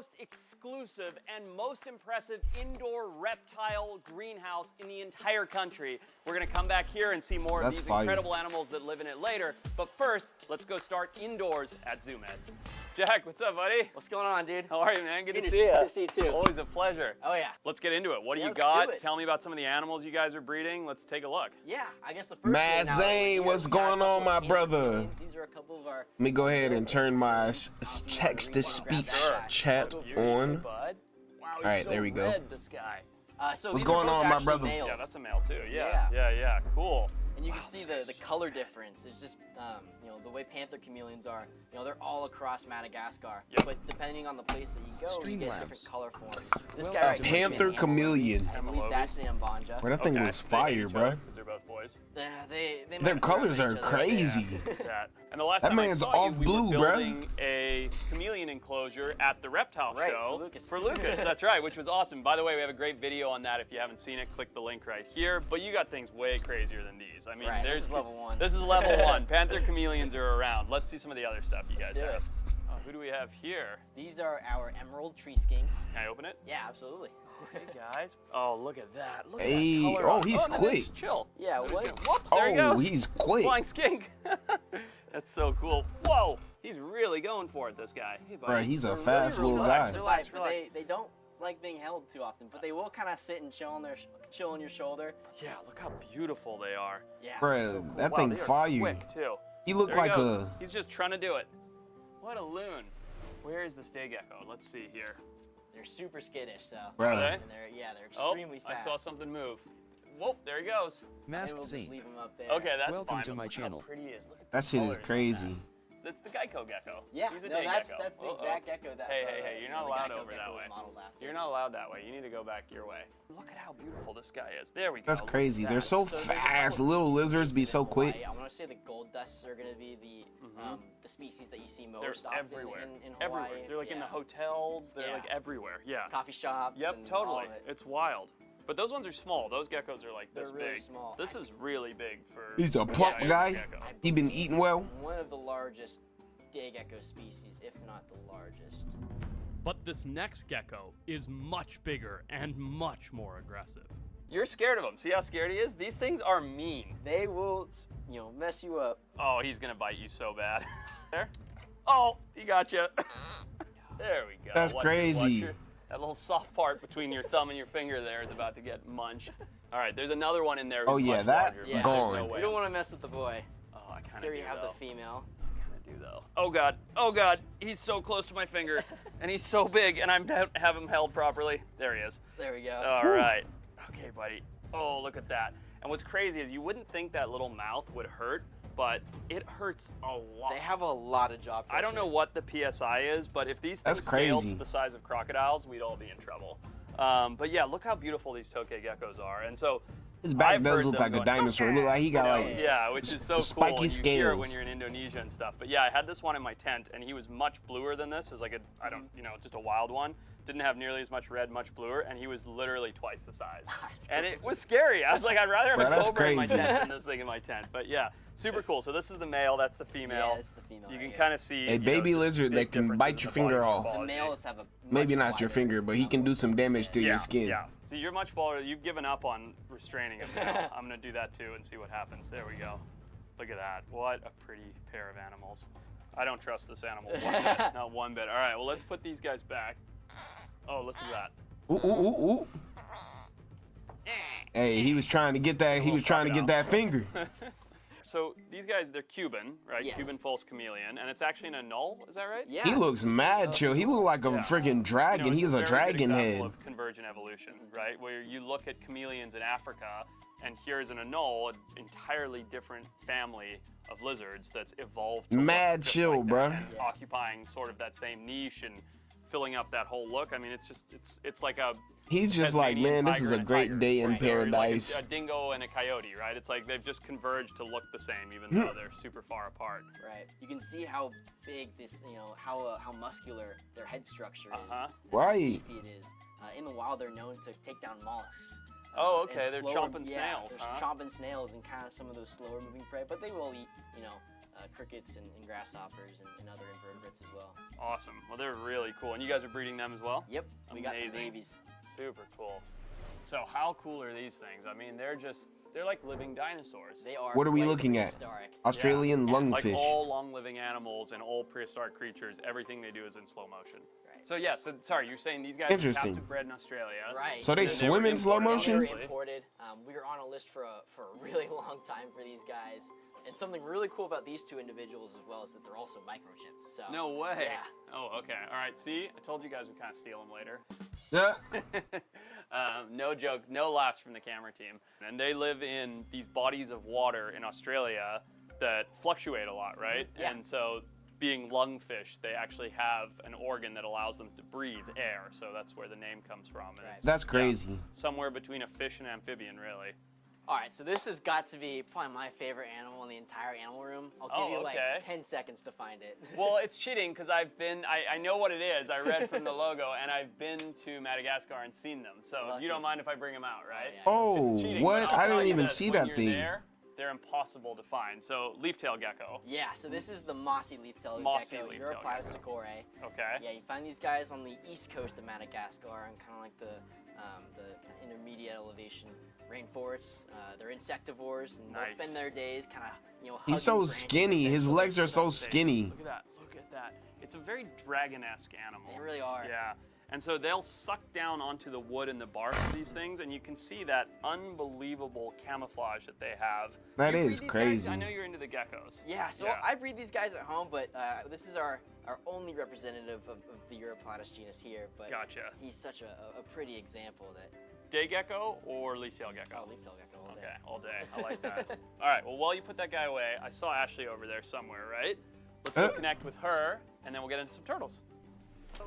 most exclusive and most impressive indoor reptile greenhouse in the entire country. We're gonna come back here and see more of these incredible animals that live in it later. But first, let's go start indoors at ZooMed. Jack, what's up, buddy? What's going on, dude? How are you, man? Good to see you. Good to see you too. Always a pleasure. Oh yeah. Let's get into it. What do you let's got? do it. Tell me about some of the animals you guys are breeding. Let's take a look. Yeah, I guess the first Mad thing now, Zane, what's going on, my brother? These are a couple of our. Let me go ahead and turn my text-to-speech chat on. Bud. Wow, he's All right, so there we go. red, this guy. So What's these are going both on, my actually brother? Males. Yeah, that's a male too. Yeah. Cool. And you can Wow, see this the guy's color difference. It's just, the way panther chameleons are, they're all across Madagascar. Yep. But depending on the place that you go, you get different color forms. This A guy right here is panther an chameleon. I believe that's the Ambanja. Bro, that thing looks fire, bro. Because they're both boys. They Their might colors flirt are with each other. crazy. That. And the last That time I man's saw off you, we blue, were bruh. building a chameleon enclosure at the reptile Right, show for Lucas. That's right, which was awesome. By the way, we have a great video on that. If you haven't seen it, click the link right here. But you got things way crazier than these. I mean, Right, there's this is level 1. This is level 1. Panther chameleons are around. Let's see some of the other stuff you guys do it. have. Who do we have here? These are our emerald tree skinks. Can I open it? Yeah, absolutely. Hey guys. Oh, look at that. Look Hey, at that color. oh, he's no, quick. just chill. Yeah, No, he's what good. is- Whoops, there he Oh, goes. he's quick. Flying skink. That's so cool. Whoa, he's really going for it, this guy. Hey, buddy. Bro, he's a They're fast really little relaxed. guy. Relax, But relax. They don't like being held too often, but they will kind of sit and chill on your shoulder. Yeah, look how beautiful they are. Yeah. Bro, so cool. that Wow, thing they are fire. quick too. He looked There like goes. a. He's just trying to do it. What a loon. Where is the stay gecko? Let's see here. They're super skittish, so. Bro. Are they? And they're Oh, extremely I fast. saw something move. Whoop, there he goes. Maybe Masked we'll just Zane. leave him up there. Okay, that's Welcome fine. to but my look channel. How pretty he is. Look at the That shit is colors on crazy. that. That's the gecko gecko. Yeah, He's a no, day that's gecko. the exact gecko that. Hey, you're not the allowed gecko over that gecko way. is modeled after. You're not allowed that way. You need to go back your way. Look at how beautiful this guy is. There we go. That's Look at crazy. They're that. so there's a couple fast. of Little lizards be species so in quick. Hawaii. I want to say the gold dusts are going to be the species that you see They're most often everywhere. in Hawaii. Everywhere. They're like in the Yeah. hotels. They're Yeah. like everywhere. Yeah. Coffee shops. Yep, and totally. all of it. It's wild. But those ones are small. Those geckos are like this They're really big. small. This is really big for. He's a plump giant guy. gecko. He been eating well. One of the largest day gecko species, if not the largest. But this next gecko is much bigger and much more aggressive. You're scared of him. See how scared he is? These things are mean. They will, mess you up. Oh, he's gonna bite you so bad. There. Oh, he got you. There we go. That's crazy. That little soft part between your thumb and your finger there is about to get munched. All right, there's another one in there. Oh, who's yeah, much that larger, but Yeah. there's gone. no You way don't I'm- want to mess with the boy. Oh, I kind of Here do you have though. the female. I do though. Oh god. Oh god. He's so close to my finger, and he's so big, and I don't have him held properly. There he is. There we go. All right. Okay, buddy. Oh, look at that. And what's crazy is you wouldn't think that little mouth would hurt, but it hurts a lot. They have a lot of jaw pressure. I don't know what the PSI is, but if these That's things scaled crazy. to the size of crocodiles, we'd all be in trouble. But yeah, look how beautiful these tokay geckos are. And so His back I've does heard look them like a going, dinosaur. It look like he got like. yeah, which is so cool. spiky And you hear it scales. when you're in Indonesia and stuff. But yeah, I had this one in my tent, and he was much bluer than this. It was like just a wild one. Didn't have nearly as much red, much bluer, and he was literally twice the size. And it was scary. I was like, I'd rather have Bro, a that's cobra in my crazy. tent than this thing in my tent. But yeah, super cool. So this is the male, that's the female. Yeah, it's the female You right can here. kind of see A baby just lizard big that can differences bite in your the finger body off. The morphology. males have a Maybe much not your wider finger, but he can do some damage to your Yeah, skin. yeah. So you're much bolder. You've given up on restraining him now. I'm gonna do that too and see what happens. There we go. Look at that. What a pretty pair of animals. I don't trust this animal one bit. Not one bit. All right, well, let's put these guys back. Oh, listen to that. Ooh, ooh, ooh, ooh. Hey, he was trying to get that. He was trying to get that finger. So these guys, they're Cuban, right? Yes. Cuban false chameleon, and it's actually an anole. Is that right? Yeah. He looks mad chill. He look like a freaking dragon. You know, He's it's a very good dragon example head. of convergent evolution, right? Where you look at chameleons in Africa, and here's an anole, an entirely different family of lizards that's evolved. To look Mad just chill, like bruh. that, occupying sort of that same niche and filling up that whole look. I mean, it's like a. He's just like, Tasmanian man, this tiger is a and great tiger, day in right? Or like paradise. a dingo and a coyote, right? It's like they've just converged to look the same, even though they're super far apart. Right. You can see how big this, how muscular their head structure is. Uh-huh. Right. Beefy it is. In the wild, they're known to take down mollusks. Oh, and okay. They're slower- chomping yeah, snails, they're huh? chomping snails and kind of some of those slower moving prey, but they will eat, crickets and grasshoppers and other invertebrates as well. Awesome. Well, they're really cool. And you guys are breeding them as well? Yep, we got some Amazing. babies. Super cool. So how cool are these things? I mean, they're like living dinosaurs. They are. What are we quite looking at? prehistoric. Australian Like lungfish. all long-living animals and all prehistoric creatures, everything they do is in slow motion. Right. So yeah, so sorry, you're saying these guys Interesting. are captive bred in Australia. Right. So they And were swim in slow imported, motion? They were obviously. imported. We were on a list for a really long time for these guys. And something really cool about these two individuals as well is that they're also microchipped. So No way. Yeah. Oh, okay. All right. See, I told you guys we kind of steal them later. Yeah. No joke, no laughs from the camera team. And they live in these bodies of water in Australia that fluctuate a lot, right? Yeah. And so, being lungfish, they actually have an organ that allows them to breathe air. So that's where the name comes from. And Right. it's, That's yeah, crazy. somewhere between a fish and amphibian, really. All right, so this has got to be probably my favorite animal in the entire animal room. I'll give Oh, you like okay. 10 seconds to find it. Well, it's cheating because I know what it is. I read from the logo, and I've been to Madagascar and seen them. So if you don't mind if I bring them out, right? yeah. Oh, It's cheating, what? but I'll I tell didn't you even this, see when that you're thing. there, they're impossible to find. So leaf-tail gecko. Yeah, so this is the mossy leaf-tailed Mossy gecko, leaf-tailed Uroplatus gecko. sakurae. Okay. Yeah, you find these guys on the east coast of Madagascar and kind of like the kind of intermediate elevation rainforests. They're insectivores and Nice. they'll spend their days kind of, He's so hugging branches, skinny. His essentially. legs are so Face. skinny. Look at that. Look at that. It's a very dragon-esque animal. They really are. Yeah. And so they'll suck down onto the wood and the bark of these things, and you can see that unbelievable camouflage that they have. That You breed is these guys? crazy. I know you're into the geckos. Yeah, so Yeah. I breed these guys at home, but this is our only representative of the Uroplatus genus here. But Gotcha. he's such a pretty example that. Day gecko or leaf-tail gecko? Oh, leaf-tailed gecko all day. Okay, all day. I like that. All right, well, while you put that guy away, I saw Ashley over there somewhere, right? Let's go connect with her, and then we'll get into some turtles.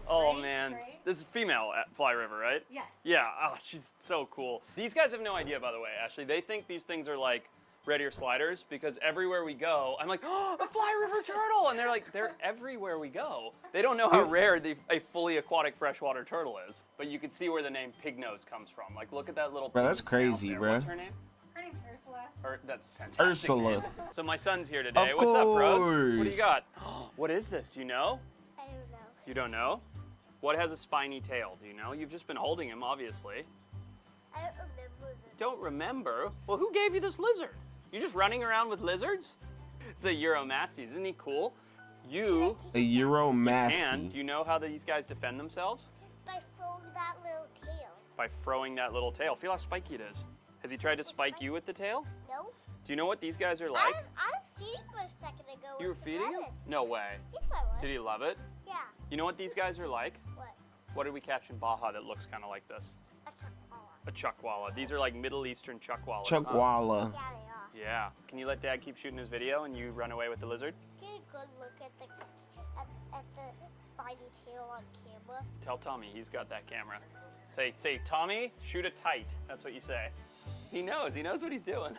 Oh, Great, man. great. This is female at Fly River, right? Yes. Yeah, oh, she's so cool. These guys have no idea, by the way, Ashley. They think these things are like red ear sliders because everywhere we go, I'm like, oh, a Fly River turtle! And they're like, they're everywhere we go. They don't know how rare a fully aquatic freshwater turtle is, but you can see where the name pignose comes from. Like, look at that little Bro, that's pig snout crazy, there. bro. What's her name? Her name's Ursula. That's a fantastic. Ursula. name. So my son's here today. Of What's up, bros? What do you course. got? What is this? Do you know? I don't know. You don't know? What has a spiny tail? Do you know? You've just been holding him, obviously. I don't remember Don't remember? Well, who gave you this lizard? You just running around with lizards? It's a Euromastes. Isn't he cool? You A Euro and Masty. do you know how these guys defend themselves? by throwing that little tail. By throwing that little tail. Feel how spiky it is. Has he tried to spike you with the tail? No? Do you know what these guys are I like? was feeding for a second ago. You were with the feeding him? lettuce. No way. Yes, I was. Did he love it? Yeah. You know what these guys are like? What? What did we catch in Baja that looks kind of like this? A chocolate. A chuckwalla. These are like Middle Eastern chuckwallas. huh? Chuckwalla. Yeah, they are. Yeah. Can you let Dad keep shooting his video and you run away with the lizard? Get a good look at the spiny tail on camera. Tell Tommy he's got that camera. Say, Tommy, shoot it tight. That's what you say. He knows what he's doing.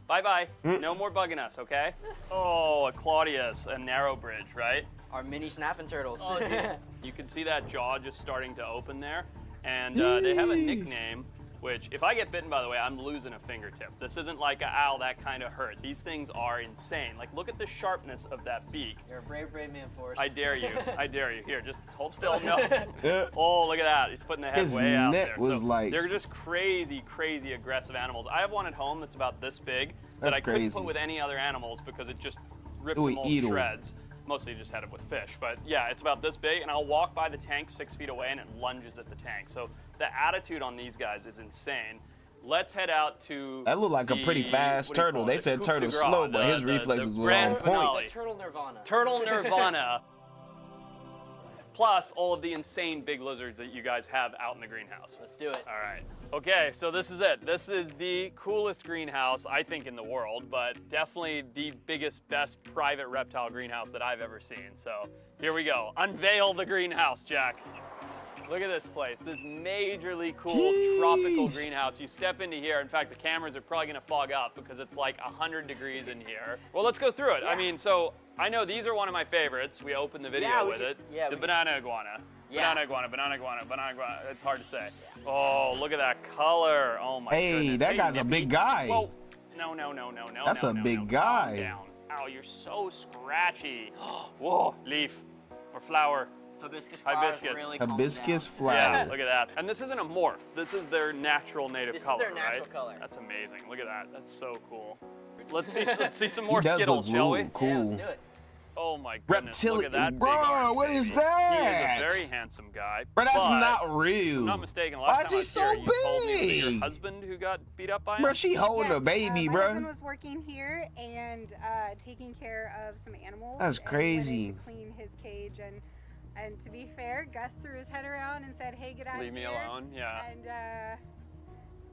Bye-bye. No more bugging us, okay? Oh, a Claudius, a narrow bridge, right? Our mini snapping turtles. Oh, dude. You can see that jaw just starting to open there. And they have a nickname, which, if I get bitten, by the way, I'm losing a fingertip. This isn't like, ow, that kind of hurt. These things are insane. Like, look at the sharpness of that beak. You're a brave, brave man, Forrest. I dare you. I dare you. Here, just hold still. No. Yeah. Oh, look at that. He's putting the head His way out neck there. was So like- they're just crazy, crazy aggressive animals. I have one at home that's about this big that That's I couldn't crazy. put with any other animals because it just ripped It would them all eat to 'em. shreds. Mostly just had it with fish, but yeah, it's about this big, and I'll walk by the tank 6 feet away and it lunges at the tank. So the attitude on these guys is insane. Let's head out to. That looked like a pretty the- fast what do you turtle. call They it? said The coup de turtle grace, slow, but his the reflexes were grand on point. finale. The turtle nirvana. Turtle Nirvana. Plus all of the insane big lizards that you guys have out in the greenhouse. Let's do it. All right. Okay, so this is it. This is the coolest greenhouse, I think, in the world, but definitely the biggest, best private reptile greenhouse that I've ever seen. So here we go. Unveil the greenhouse, Jack. Look at this place. This majorly cool tropical Jeez. greenhouse. You step into here. In fact, the cameras are probably going to fog up because it's like 100 degrees in here. Well, let's go through it. I Yeah. mean, so I know these are one of my favorites. We opened the video Yeah, we with could- it. yeah, the we could- banana iguana. Yeah. Banana iguana, banana iguana, banana iguana. It's hard to say. Oh, look at that color. Oh my Hey, goodness. that guy's a Nippy. big guy. Whoa. No. That's no, a no, big no. guy. Calm down. Ow, you're so scratchy. Whoa, leaf or flower. Hibiscus flowers Hibiscus. really calm Hibiscus down. flower. Yeah, look at that. And this isn't a morph. This is their natural native This is color, their natural right? color. That's amazing. Look at that. That's so cool. Let's see some He more does Skittles, look shall we? rude. Cool. Yeah, let's do it. Oh my goodness. Look at that big Bro, orange what is baby. that? He is a very handsome guy. Bro, that's but, not if real. I'm not mistaken, Why last is time I he was so here, you told me it was big? your husband who got beat up by him? Bro, she holding a Yes, baby, my bro. husband was working here and taking care of some animals. That's and went in crazy. to clean his cage, and to be fair, Gus threw his head around and said, "Hey, get out Leave of me here." alone, yeah.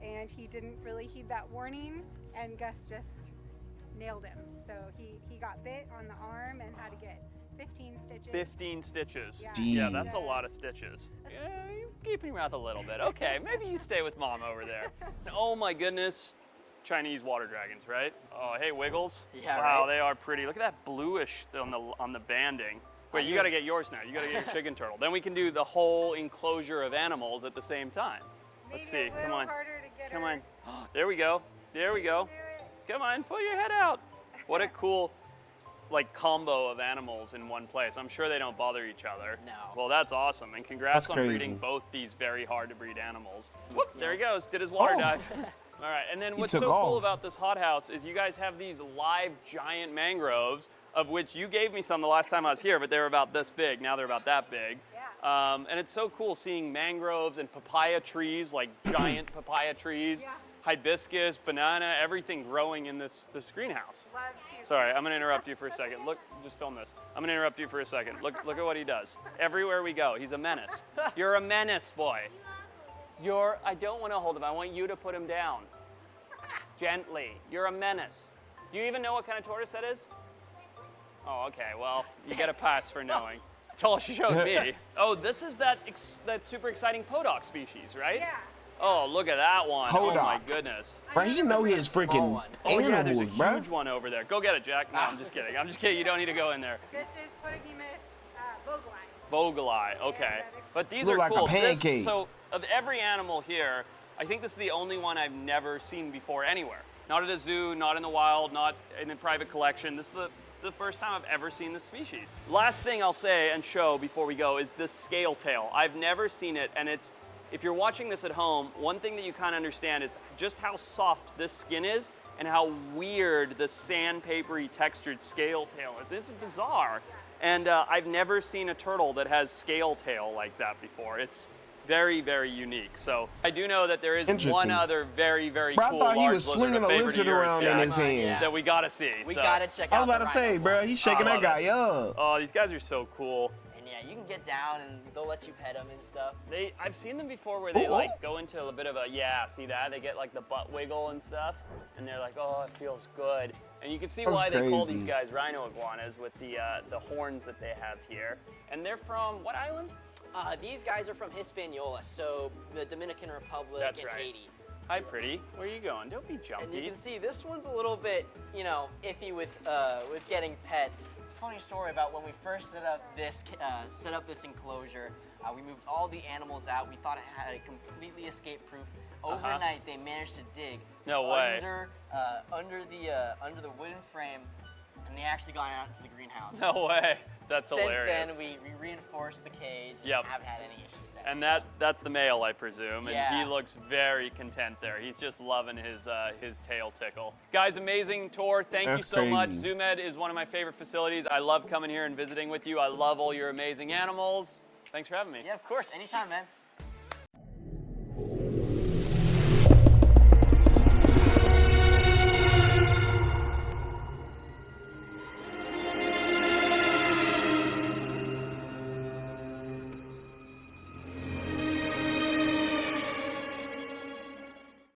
And he didn't really heed that warning, and Gus just nailed him. So he got bit on the arm and had to get 15 stitches. 15 stitches. Yeah. Yeah, Jeez. that's a lot of stitches. Yeah, you're keeping your mouth a little bit. Okay, maybe you stay with mom over there. Oh my goodness. Chinese water dragons, right? Oh, hey, Wiggles. Yeah, wow, right? they are pretty. Look at that bluish on the banding. Wait, you got to get yours now. You got to get your chicken turtle. Then we can do the whole enclosure of animals at the same time. Let's see. Maybe a Come little on. harder to get Come her. on. There we go. There we go. Come on, pull your head out. What a cool like combo of animals in one place. I'm sure they don't bother each other. No. Well, that's awesome. And congrats That's on crazy. breeding both these very hard to breed animals. Whoop, there he goes. Did his water Oh. dive. All right. And then He what's took so cool off. about this hothouse is you guys have these live giant mangroves, of which you gave me some the last time I was here, but they were about this big. Now they're about that big. Yeah. And it's so cool seeing mangroves and papaya trees, like giant papaya trees, Yeah. hibiscus, banana, everything growing in this greenhouse. Love to. Sorry, I'm gonna interrupt you for a second. Look, just film this. I'm gonna interrupt you for a second. Look at what he does. Everywhere we go, he's a menace. You're a menace, boy. I don't want to hold him. I want you to put him down. Gently. You're a menace. Do you even know what kind of tortoise that is? Oh, okay. Well, you get a pass for knowing. That's all she showed me. Oh, this is that super exciting Podoc species, right? Yeah. Oh, look at that one. Oh my Podoc. goodness. Bro, he know his small freaking one. Oh yeah, there's animals, a bro. huge one over there. Go get it, Jack. No, I'm just kidding. I'm just kidding. You don't need to go in there. This is Podogemus vogelii. Vogelii, okay. But these Look are like a cool. pancake. So of every animal here, I think this is the only one I've never seen before anywhere. Not at a zoo, not in the wild, not in a private collection. This is the first time I've ever seen this species. Last thing I'll say and show before we go is this scale tail. I've never seen it, and if you're watching this at home, one thing that you kind of understand is just how soft this skin is and how weird the sandpapery textured scale tail is. It's bizarre. And I've never seen a turtle that has scale tail like that before. It's very, very unique. So I do know that there is Interesting. one other very, very Bro, I cool thought he large was lizard, slinging a favorite of lizard yours, around in Jack, his hand. Yeah. that we gotta see. We so. gotta check I out was about the to say, rhino bro, one. he's shaking I that love guy up. Oh, these guys are so cool. And yeah, you can get down and they'll let you pet them and stuff. I've seen them before where they Ooh, like ooh. go into a bit of a, see that? They get like the butt wiggle and stuff, and they're like, oh, it feels good. And you can see That's why they call crazy. these guys rhino iguanas with the horns that they have here. And they're from what island? These guys are from Hispaniola, so the Dominican Republic That's and right. Haiti. Hi, pretty. Where are you going? Don't be And you jumpy. can see this one's a little bit, iffy with getting pet. Funny story about when we first set up this enclosure. We moved all the animals out. We thought it had a completely escape-proof. Overnight, they managed to dig No way. under the wooden frame, and they actually got out into the greenhouse. No way. That's Since hilarious. then, we reinforced the cage. Yep. And haven't had any issues since. And that's the male, I presume, and Yeah. he looks very content there. He's just loving his tail tickle. Guys, amazing tour. Thank you That's so much. crazy. ZooMed is one of my favorite facilities. I love coming here and visiting with you. I love all your amazing animals. Thanks for having me. Yeah, of course. Anytime, man.